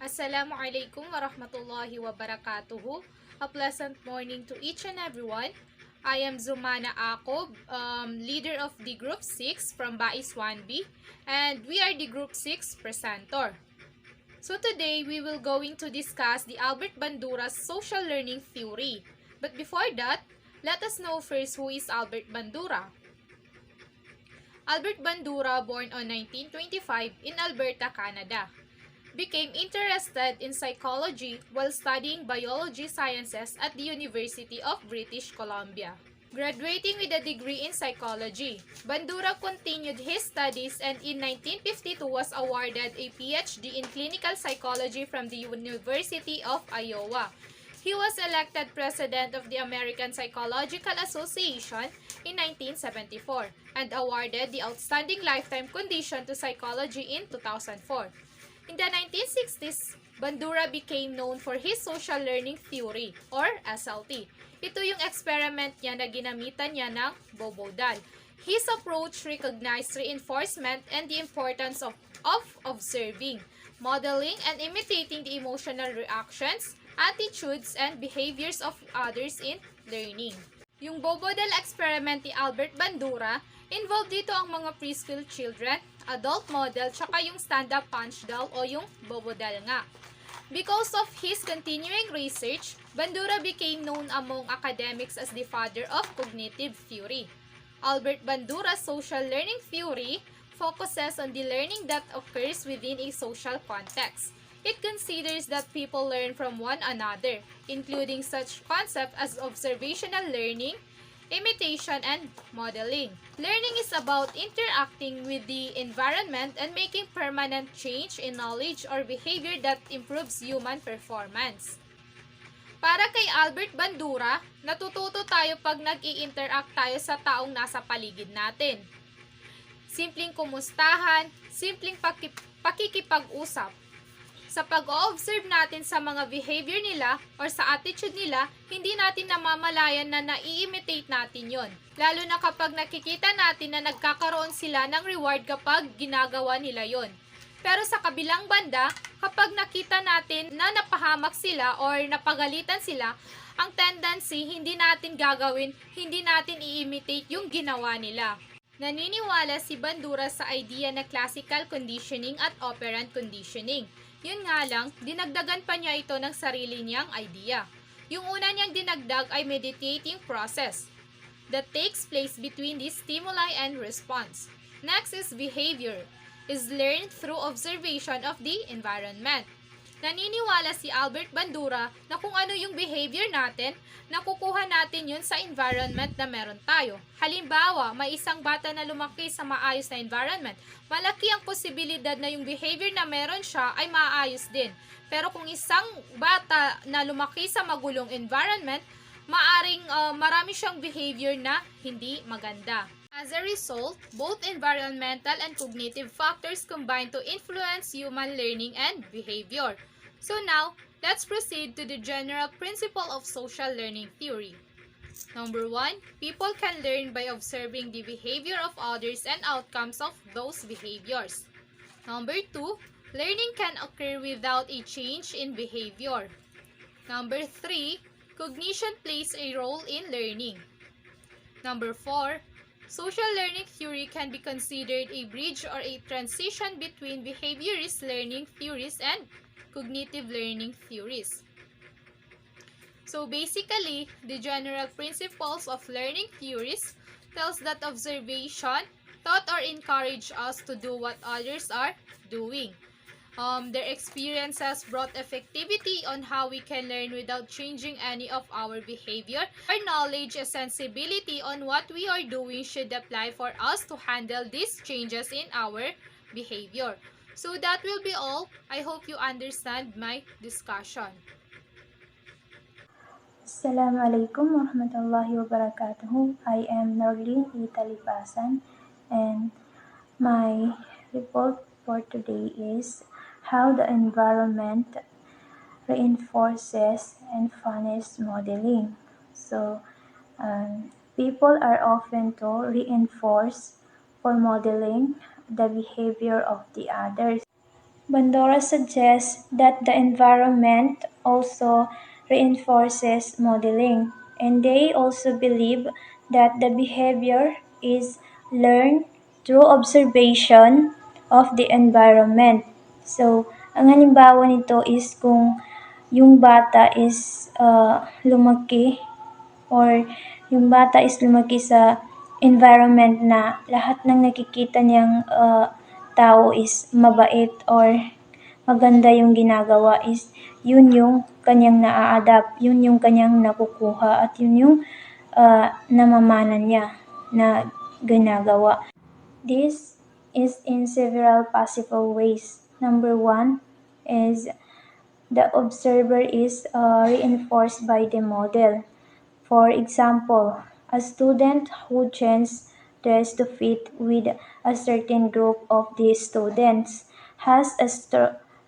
Assalamualaikum warahmatullahi wabarakatuhu. A pleasant morning to each and everyone. I am Zumana Akob, leader of the Group 6 from Bais 1B, and we are the Group 6 presenter. So today, we will going to discuss the Albert Bandura's social learning theory. But before that, let us know first who is Albert Bandura. Albert Bandura, born on 1925 in Alberta, Canada, became interested in psychology while studying biology sciences at the University of British Columbia. Graduating with a degree in psychology, Bandura continued his studies and in 1952 was awarded a PhD in clinical psychology from the University of Iowa. He was elected president of the American Psychological Association in 1974 and awarded the Outstanding Lifetime Condition to Psychology in 2004. In the 1960s, Bandura became known for his social learning theory or SLT. Ito yung experiment niya na ginamitan niya ng Bobo doll. His approach recognized reinforcement and the importance of observing, modeling, and imitating the emotional reactions, attitudes, and behaviors of others in learning. Yung Bobo doll experiment ni Albert Bandura, involved dito ang mga preschool children, adult model, tsaka yung stand-up punch doll o yung Bobo doll nga. Because of his continuing research, Bandura became known among academics as the father of cognitive theory. Albert Bandura's social learning theory focuses on the learning that occurs within a social context. It considers that people learn from one another, including such concepts as observational learning, imitation, and modeling. Learning is about interacting with the environment and making permanent change in knowledge or behavior that improves human performance. Para kay Albert Bandura, natututo tayo pag nag-i-interact tayo sa taong nasa paligid natin. Simpleng kumustahan, simpleng pakikipag-usap. Sa pag-o-observe natin sa mga behavior nila or sa attitude nila, hindi natin namamalayan na nai-imitate natin yon. Lalo na kapag nakikita natin na nagkakaroon sila ng reward kapag ginagawa nila yon. Pero sa kabilang banda, kapag nakita natin na napahamak sila or napagalitan sila, ang tendency hindi natin gagawin, hindi natin i-imitate yung ginawa nila. Naniniwala si Bandura sa idea na classical conditioning at operant conditioning. Yun nga lang, dinagdagan pa niya ito ng sarili niyang idea. Yung una niyang dinagdag ay meditating process that takes place between the stimuli and response. Next is behavior, is learned through observation of the environment. Naniniwala si Albert Bandura na kung ano yung behavior natin, nakukuha natin yun sa environment na meron tayo. Halimbawa, may isang bata na lumaki sa maayos na environment, malaki ang posibilidad na yung behavior na meron siya ay maayos din. Pero kung isang bata na lumaki sa magulong environment, maaring marami siyang behavior na hindi maganda. As a result, both environmental and cognitive factors combine to influence human learning and behavior. So now, let's proceed to the general principle of social learning theory. Number 1, people can learn by observing the behavior of others and outcomes of those behaviors. Number 2, learning can occur without a change in behavior. Number 3, cognition plays a role in learning. Number 4, social learning theory can be considered a bridge or a transition between behaviorist learning theories and cognitive learning theories. So basically, the general principles of learning theories tells that observation taught or encourage us to do what others are doing. Their experiences brought effectivity on how we can learn without changing any of our behavior. Our knowledge and sensibility on what we are doing should apply for us to handle these changes in our behavior. So that will be all. I hope you understand my discussion. Assalamualaikum warahmatullahi wabarakatuh. I am Norlin Italipasan and my report for today is how the environment reinforces and furnishes modeling. So, people are often to reinforce or modeling the behavior of the others. Bandura suggests that the environment also reinforces modeling, and they also believe that the behavior is learned through observation of the environment. So, ang halimbawa nito is kung yung bata is lumaki or yung bata is lumaki sa environment na lahat ng nakikita niyang tao is mabait or maganda yung ginagawa is yun yung kanyang naa-adapt, yun yung kanyang nakukuha at yun yung namamana niya na ginagawa. This is in several possible ways. Number one is the observer is reinforced by the model. For example, a student who changes dress to fit with a certain group of the students has a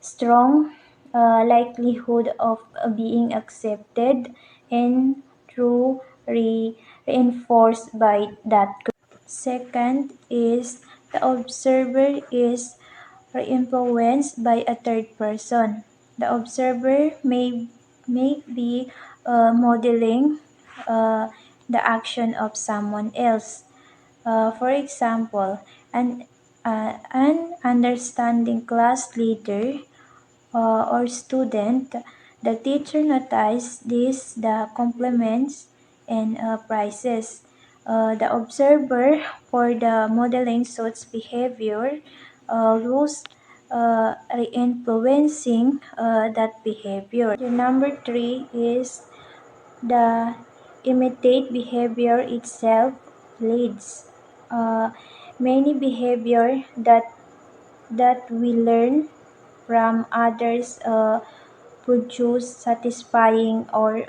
strong likelihood of being accepted and through reinforced by that group. Second is the observer is influenced by a third person. The observer may be modeling uh, the action of someone else. For example, an understanding class leader or student, the teacher noticed this, the compliments and prizes. The observer for the modeling suits behavior rules influencing that behavior. The number three is the imitate behavior itself leads. Uh, Many behavior that we learn from others produce satisfying or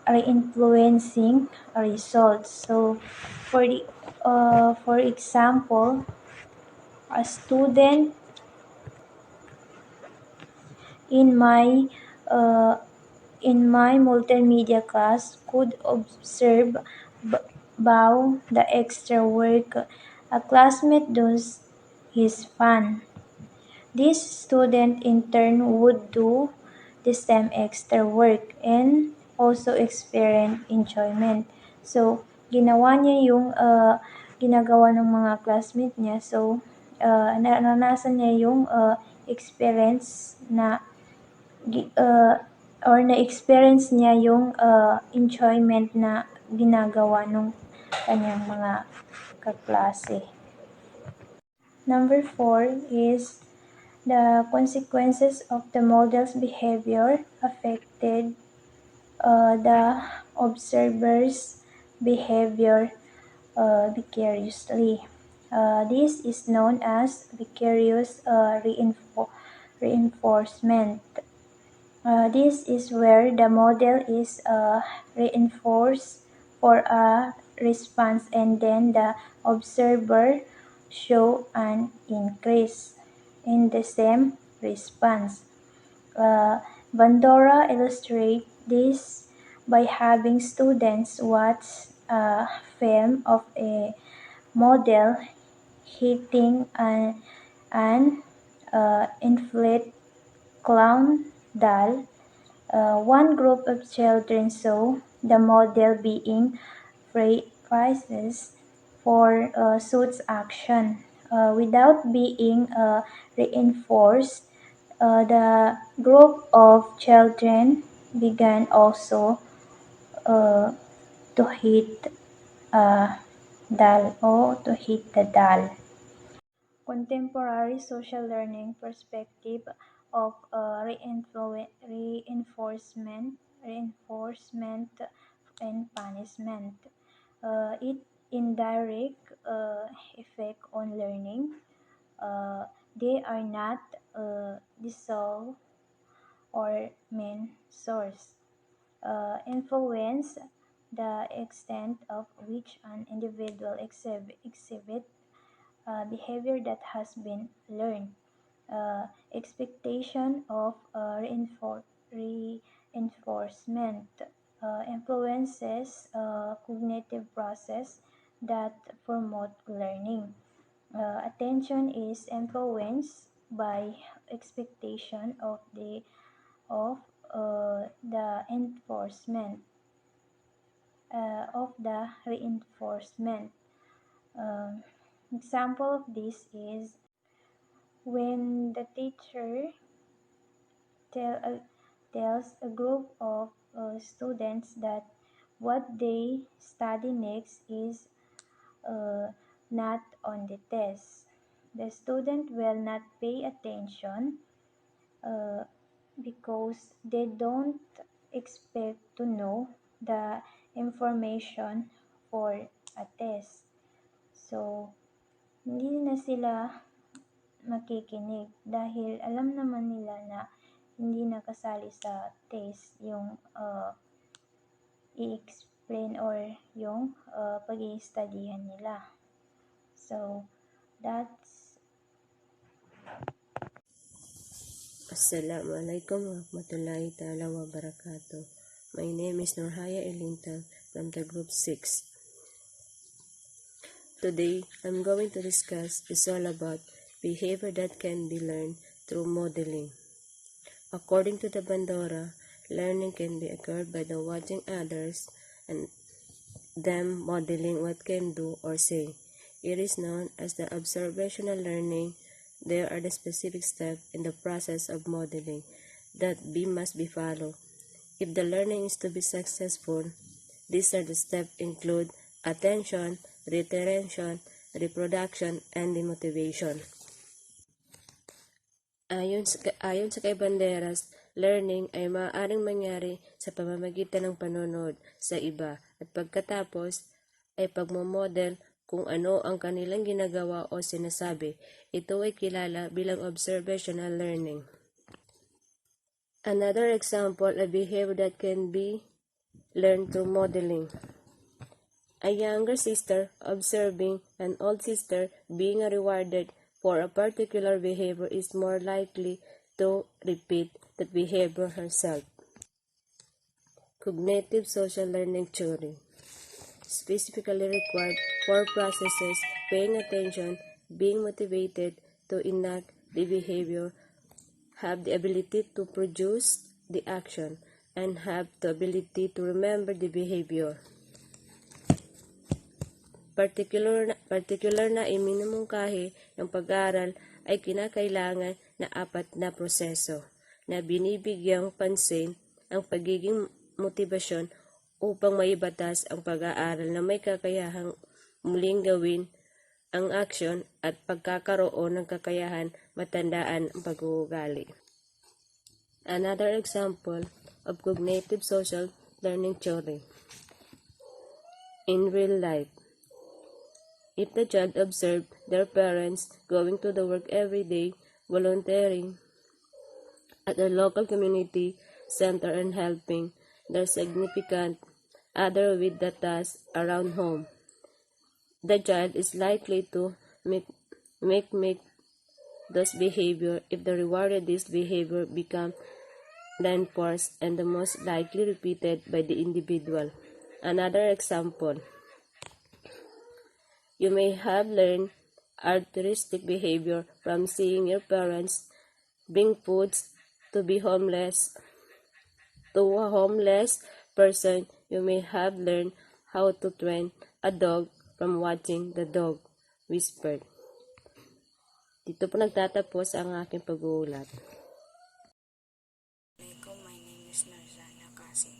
influencing results. So, for example, a student in my uh, in my multimedia class could observe bow the extra work a classmate does is fun. This student in turn would do the same extra work and also experience enjoyment. So, ginawa niya yung ginagawa ng mga classmate niya. So, naranasan niya yung experience na or na-experience niya yung enjoyment na ginagawa ng kanyang mga kaklase. Number 4 is the consequences of the model's behavior affected the observer's behavior vicariously. This is known as vicarious reinforcement. This is where the model is reinforced for a response and then the observer show an increase in the same response. Bandura illustrates this by having students watch a film of a model hitting an inflated clown doll. One group of children saw the model being praised for such action without being reinforced. The group of children began also uh, to hit doll or to hit the doll. Contemporary social learning perspective of reinforcement and punishment. It indirect effect on learning. They are not the sole or main source. Influence the extent of which an individual exhibit behavior that has been learned. Expectation of reinforcement influences cognitive process that promote learning. Attention is influenced by expectation of the enforcement of the reinforcement. Um, Example of this is when the teacher tell, uh, tells a group of students that what they study next is not on the test. The student will not pay attention uh, because they don't expect to know the information for a test. So, hindi na sila makikinig dahil alam naman nila na hindi nakasali sa test yung i-explain or yung pag-i-studyhan nila. So, that's Assalamualaikum warahmatullahi ta'ala wabarakatuh. My name is Nurhaya Elintal from the group 6. Today, I'm going to discuss is all about behavior that can be learned through modeling. According to the Bandura, learning can be occurred by the watching others and them modeling what can do or say. It is known as the observational learning. There are the specific steps in the process of modeling that must be followed. If the learning is to be successful, these are the steps include attention, retention, reproduction, and the motivation. Ayon sa kay Banderas, learning ay maaaring mangyari sa pamamagitan ng panonood sa iba at pagkatapos ay pagmamodel kung ano ang kanilang ginagawa o sinasabi. Ito ay kilala bilang observational learning. Another example of behavior that can be learned through modeling. A younger sister observing an old sister being rewarded for a particular behavior is more likely to repeat that behavior herself. Cognitive social learning theory specifically required 4 processes: paying attention, being motivated to enact the behavior, have the ability to produce the action, and have the ability to remember the behavior. Particular na iminumungkahi ng pag-aaral ay kinakailangan na 4 na proseso na binibigyang pansin ang pagiging motibasyon upang maibatas ang pag-aaral na may kakayahang muling gawin ang aksyon at pagkakaroon ng kakayahan matandaan ang pag-uugali. Another example of cognitive social learning theory. In real life, if the child observed their parents going to the work every day, volunteering at a local community center and helping their significant other with the tasks around home, the child is likely to make those behavior if the rewarded this behavior become reinforced and the most likely repeated by the individual. Another example. You may have learned altruistic behavior from seeing your parents bring foods to a homeless person. You may have learned how to train a dog from watching the dog whisper. Dito po nagtatapos ang aking pag-uulat. My name is Narzana Kasim.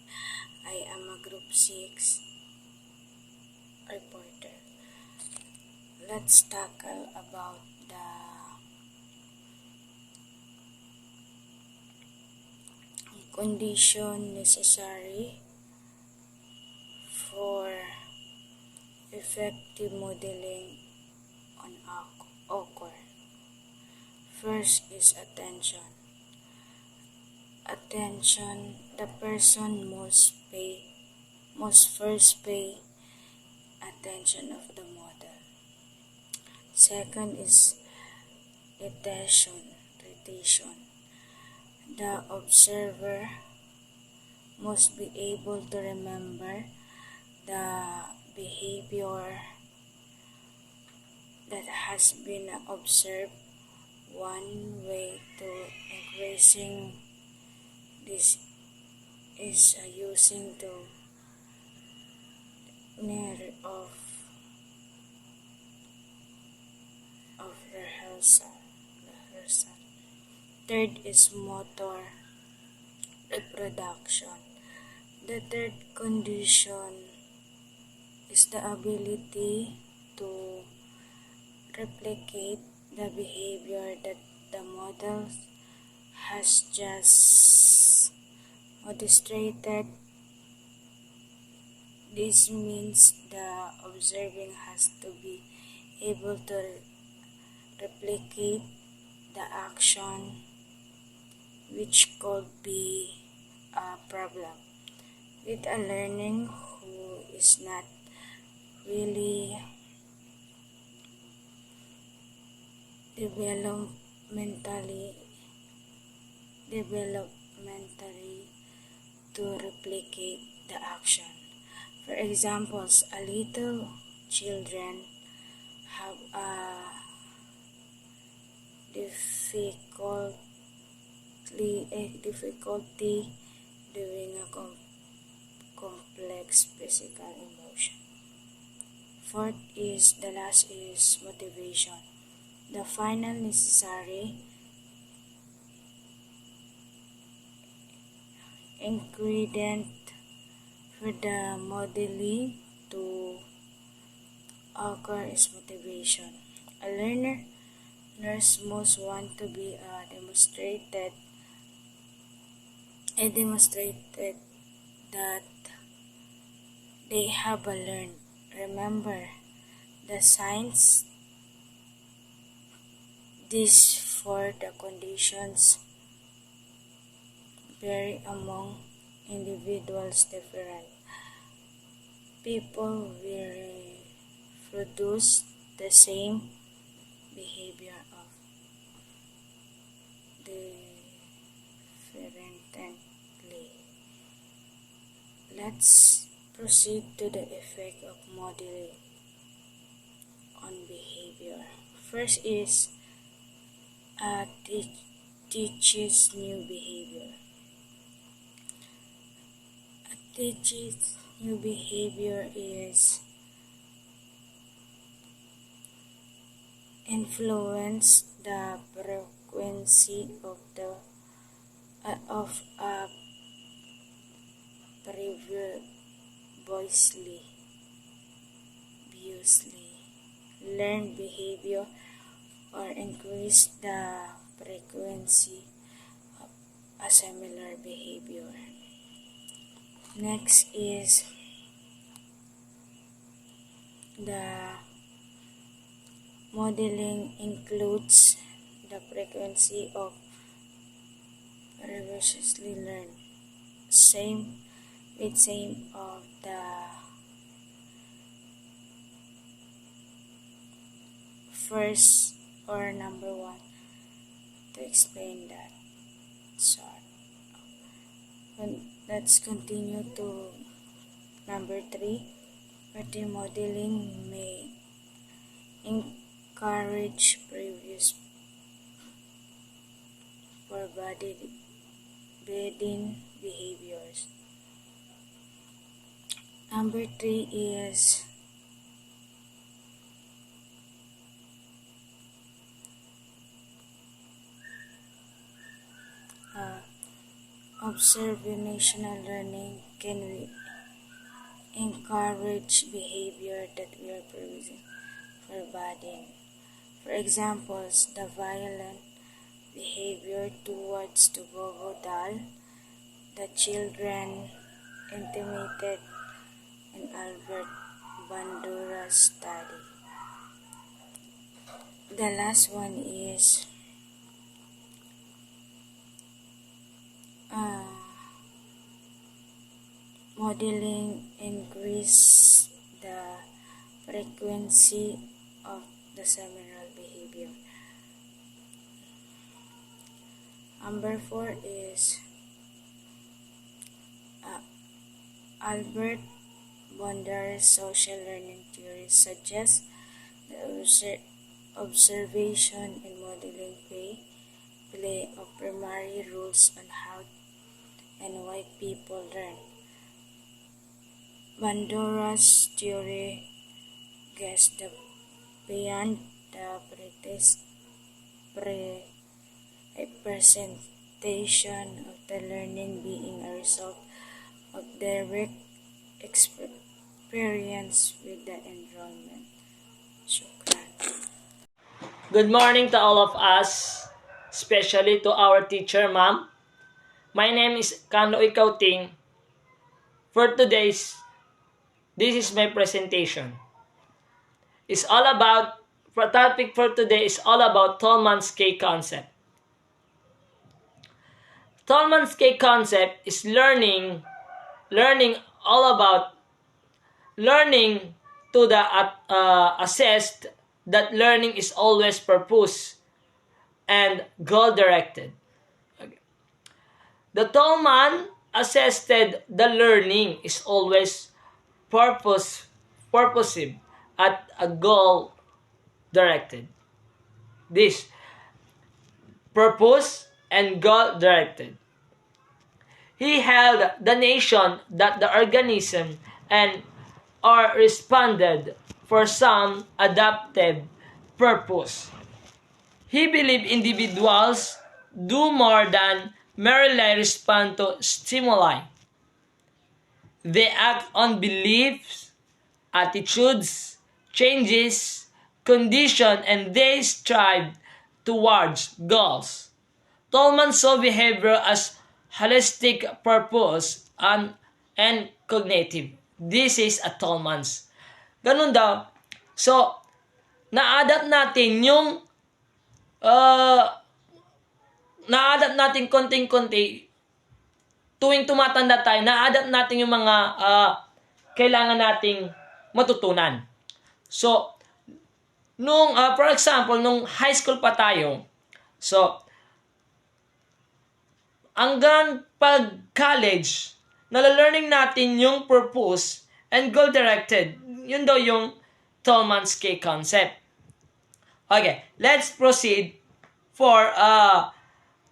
I am a Group 6 reporter. Let's tackle about the condition necessary for effective modeling on occur. First is attention. Attention, the person must first pay attention of the model. Second is retention. The observer must be able to remember the behavior that has been observed One way to increasing this is using the manner of rehearsal. Third is motor reproduction. The third condition is the ability to replicate the behavior that the model has just demonstrated. This means the observing has to be able to replicate the action, which could be a problem with a learning who is not really developmentally to replicate the action. For examples, a little children have a difficulty doing a complex physical emotion. The last is motivation. The final necessary ingredient for the modeling to occur is motivation. A learners most want to be demonstrated that they have learned. Remember, the signs these for the conditions vary among individuals different. People will produce the same behavior of differently. Let's proceed to the effect of modeling on behavior. First is teaches new behavior. Teaches new behavior is influence the frequency of a previously learned behavior or increase the frequency of a similar behavior. Next is the modeling includes the frequency of previously learned. Same of the first or number one to explain that. So let's continue to number 3. Party modeling may encourage previous forbidden behaviors. Number 3 is observational learning can encourage behavior that were previously forbidden. For examples, the violent behavior towards the Gogo doll, the children intimated in Albert Bandura's study. The last one is modeling increase the frequency of the similar behavior. Number 4 is Albert Bandura's social learning theory suggests the observation and modeling play a primary roles on how and why people learn. Bandura's theory gets the beyond the presentation of the learning being a result of direct experience with the environment. Shukran. Good morning to all of us, especially to our teacher, ma'am. My name is Kando Ikauting. For today's, this is my presentation. It's all about, the topic for today is all about Tolman's K concept. Tolman's K concept is learning all about learning to the assessed that learning is always purpose and goal directed. Okay. The Tolman assessed the learning is always purposive at a goal directed. This purpose and goal directed. He held the nation that the organism and or responded for some adaptive purpose. He believed individuals do more than merely respond to stimuli. They act on beliefs, attitudes, changes, conditions, and they strive towards goals. Tolman saw behavior as holistic purpose and cognitive. This is a Tolman's. Ganun daw. So, na-adapt natin yung na-adapt natin konting-konti tuwing tumatanda tayo, na-adapt natin yung mga kailangan nating matutunan. So, for example, nung high school pa tayo, so, hanggang pag-college, nalalearning natin yung purpose and goal-directed. Yun daw yung Tolman's K concept. Okay, let's proceed for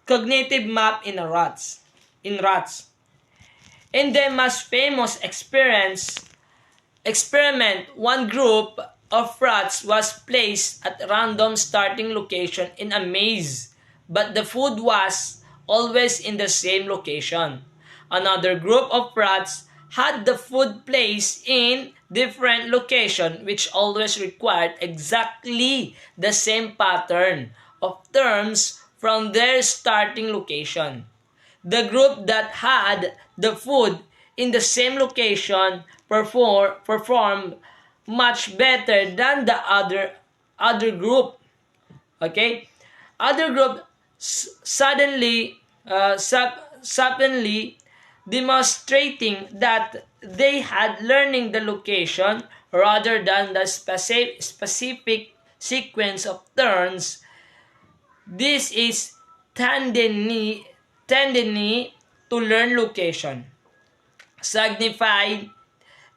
cognitive map in rats. In the most famous experiment, one group of rats was placed at random starting location in a maze, but the food was always in the same location. Another group of rats had the food placed in different location which always required exactly the same pattern of turns from their starting location. The group that had the food in the same location performed much better than the other group. Okay? Other group suddenly demonstrating that they had learning the location rather than the specific sequence of turns. This is tendency to learn location. Signified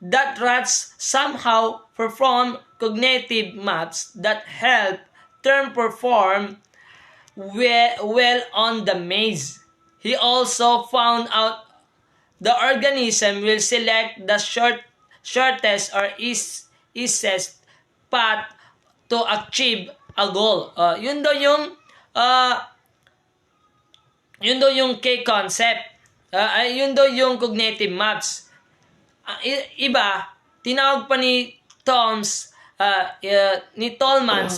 that rats somehow perform cognitive maps that help turn perform well on the maze. He also found out the organism will select the shortest or easiest path to achieve a goal. Yun daw yung K concept. Yun daw yung cognitive maps. Iba, tinawag pa ni Tolman's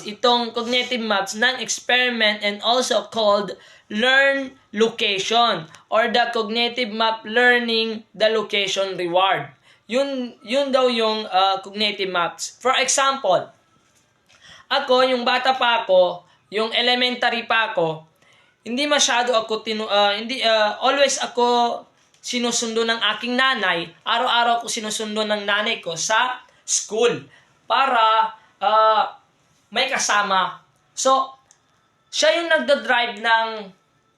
itong cognitive maps ng experiment and also called learn location or the cognitive map learning the location reward. Yun daw yung cognitive maps. For example, ako, yung bata pa ako, yung elementary pa ako, hindi masyado ako always ako sinusundo ng aking nanay. Araw-araw ako sinusundo ng nanay ko sa school para may kasama. So, siya yung nagda-drive ng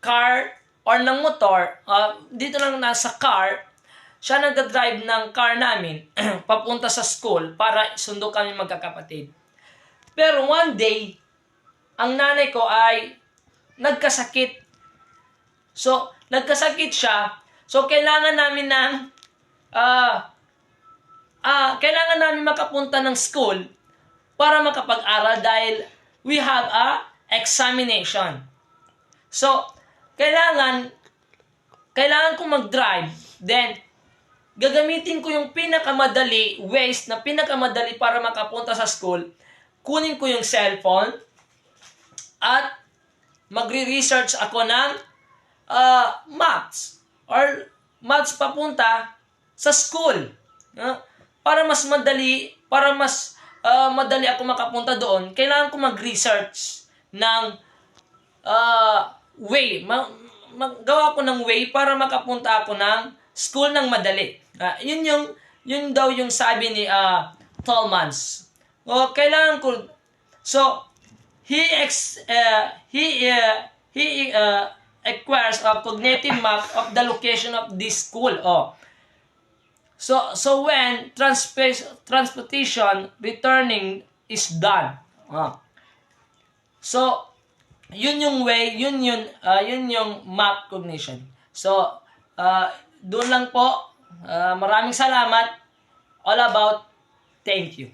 car or ng motor. Dito lang nasa car, siya nagda-drive ng car namin papunta sa school para sundo kami magkakapatid. Pero one day, ang nanay ko ay nagkasakit. So, nagkasakit siya. So, kailangan namin ng kailangan namin makapunta ng school para makapag-aral dahil we have a examination. So, kailangan kong mag-drive. Then, gagamitin ko yung pinakamadali ways na pinakamadali para makapunta sa school. Kunin ko yung cellphone at magre-research ako ng maps or maps papunta sa school. Para mas madali ako makapunta doon, kailangan ko mag-research ng way. Magawa ko ng way para makapunta ako ng school ng madali. Yun daw yung sabi ni Tolmans. Kailangan ko. So he acquires a cognitive map of the location of this school. So when transportation returning is done. So yun yung way, yun yung map cognition. So doon lang po. Maraming salamat. All about. Thank you.